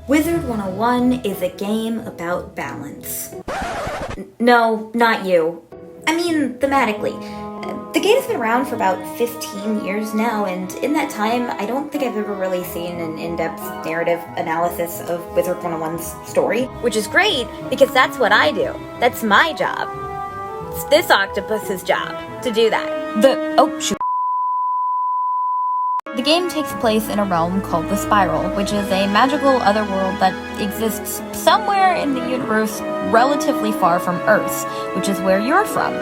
Wizard101 is a game about balance. No, not you. I mean, thematically. The game's been around for about 15 years now, and in that time, I don't think I've ever really seen an in-depth narrative analysis of Wizard101's story. Which is great, because that's what I do. That's my job. It's this octopus's job to do that. Oh, shoot. The game takes place in a realm called the Spiral, which is a magical otherworld that exists somewhere in the universe relatively far from Earth, which is where you're from.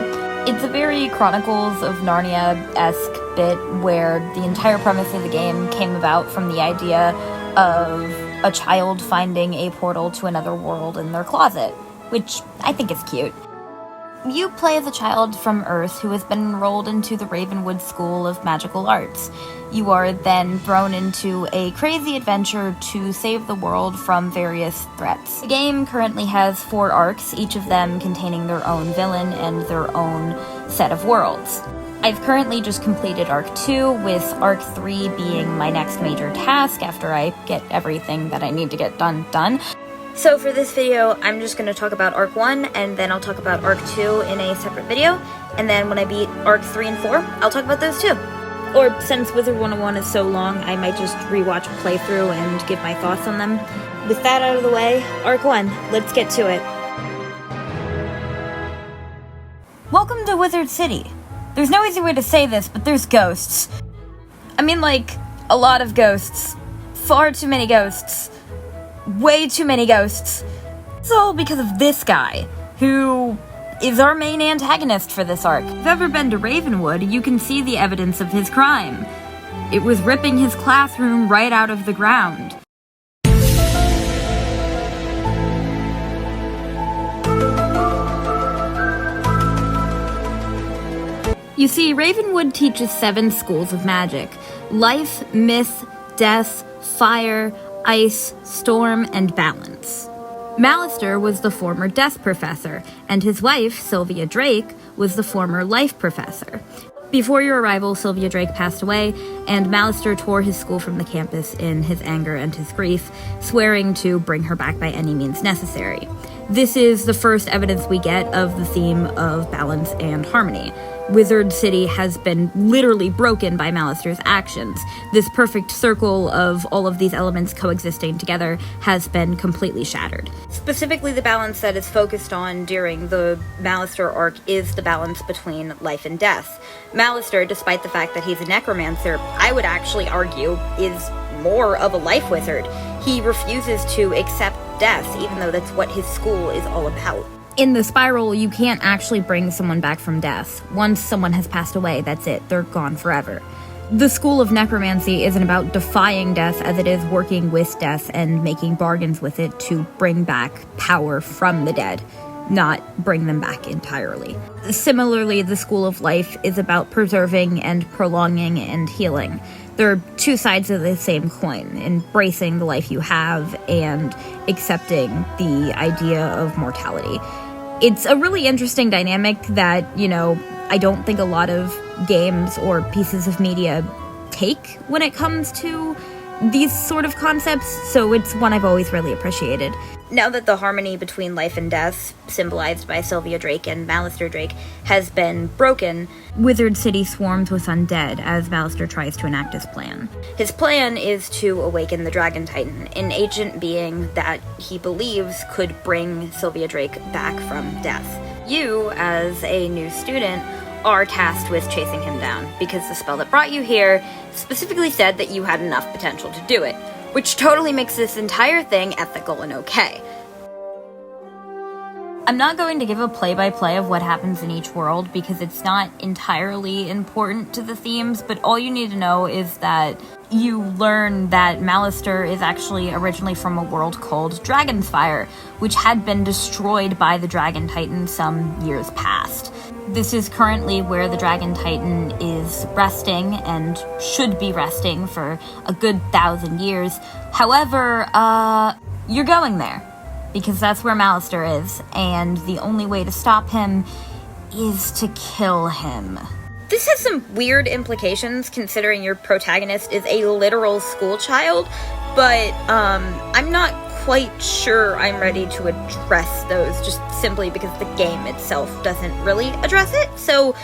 It's a very Chronicles of Narnia-esque bit where the entire premise of the game came about from the idea of a child finding a portal to another world in their closet, which I think is cute. You play as a child from Earth who has been enrolled into the Ravenwood School of Magical Arts. You are then thrown into a crazy adventure to save the world from various threats. The game currently has 4 arcs, each of them containing their own villain and their own set of worlds. I've currently just completed Arc 2, with Arc 3 being my next major task after I get everything that I need to get done. So for this video, I'm just going to talk about Arc 1, and then I'll talk about Arc 2 in a separate video, and then when I beat Arc 3 and 4, I'll talk about those too. Or since Wizard101 is so long, I might just rewatch a playthrough and give my thoughts on them. With that out of the way, Arc 1, let's get to it. Welcome to Wizard City. There's no easy way to say this, but there's ghosts. I mean, like, a lot of ghosts. Far too many ghosts. Way too many ghosts. It's all because of this guy, who is our main antagonist for this arc. If you've ever been to Ravenwood, you can see the evidence of his crime. It was ripping his classroom right out of the ground. You see, Ravenwood teaches 7 schools of magic: life, myth, death, fire, ice, storm, and balance. Malister was the former death professor, and his wife, Sylvia Drake, was the former life professor. Before your arrival, Sylvia Drake passed away, and Malister tore his school from the campus in his anger and his grief, swearing to bring her back by any means necessary. This is the first evidence we get of the theme of balance and harmony. Wizard City has been literally broken by Malister's actions. This perfect circle of all of these elements coexisting together has been completely shattered. Specifically, the balance that is focused on during the Malister arc is the balance between life and death. Malister, despite the fact that he's a necromancer, I would actually argue is more of a life wizard. He refuses to accept death, even though that's what his school is all about. In the Spiral, you can't actually bring someone back from death. Once someone has passed away, that's it. They're gone forever. The School of Necromancy isn't about defying death as it is working with death and making bargains with it to bring back power from the dead, not bring them back entirely. Similarly, the School of Life is about preserving and prolonging and healing. There are 2 sides of the same coin: embracing the life you have and accepting the idea of mortality. It's a really interesting dynamic that, I don't think a lot of games or pieces of media take when it comes to these sort of concepts, so it's one I've always really appreciated. Now that the harmony between life and death, symbolized by Sylvia Drake and Malister Drake, has been broken, Wizard City swarms with undead as Malister tries to enact his plan. His plan is to awaken the Dragon Titan, an ancient being that he believes could bring Sylvia Drake back from death. You, as a new student, are tasked with chasing him down, because the spell that brought you here specifically said that you had enough potential to do it, which totally makes this entire thing ethical and okay. I'm not going to give a play-by-play of what happens in each world because it's not entirely important to the themes, but all you need to know is that you learn that Malister is actually originally from a world called Dragonsfire, which had been destroyed by the Dragon Titan some years past. This is currently where the Dragon Titan is resting and should be resting for a good 1,000 years. However, you're going there because that's where Malister is, and the only way to stop him is to kill him. This has some weird implications considering your protagonist is a literal school child, but I'm not quite sure I'm ready to address those, just simply because the game itself doesn't really address it. So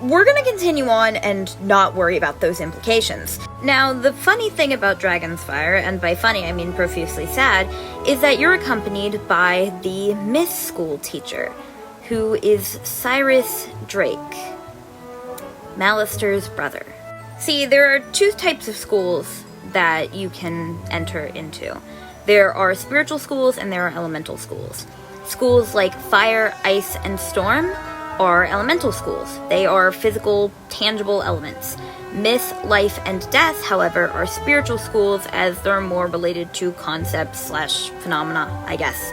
we're gonna continue on and not worry about those implications. Now, the funny thing about Dragon's Fire, and by funny I mean profusely sad, is that you're accompanied by the Miss School teacher, who is Cyrus Drake, Malister's brother. See, there are two types of schools that you can enter into. There are spiritual schools and there are elemental schools. Schools like Fire, Ice, and Storm are elemental schools. They are physical, tangible elements. Myth, Life, and Death, however, are spiritual schools, as they're more related to concepts / phenomena, I guess.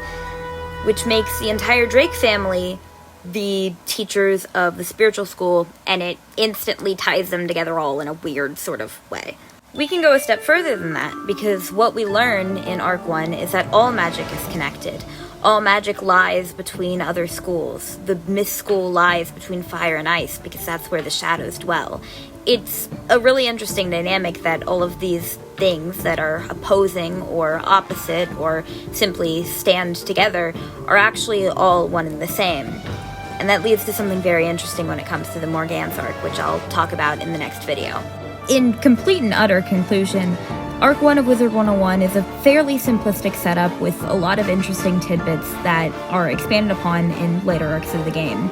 Which makes the entire Drake family the teachers of the spiritual school, and it instantly ties them together all in a weird sort of way. We can go a step further than that, because what we learn in Arc 1 is that all magic is connected. All magic lies between other schools. The Myth School lies between Fire and Ice, because that's where the shadows dwell. It's a really interesting dynamic that all of these things that are opposing or opposite or simply stand together are actually all one and the same. And that leads to something very interesting when it comes to the Morganthe arc, which I'll talk about in the next video. In complete and utter conclusion, Arc 1 of Wizard101 is a fairly simplistic setup with a lot of interesting tidbits that are expanded upon in later arcs of the game.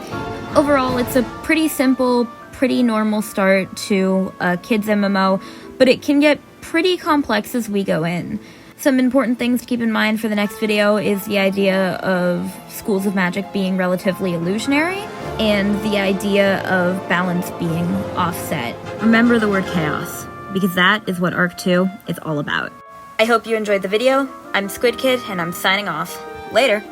Overall, it's a pretty simple, pretty normal start to a kids MMO, but it can get pretty complex as we go in. Some important things to keep in mind for the next video is the idea of schools of magic being relatively illusionary, and the idea of balance being offset. Remember the word chaos, because that is what Arc 2 is all about. I hope you enjoyed the video. I'm Squid Kid, and I'm signing off. Later!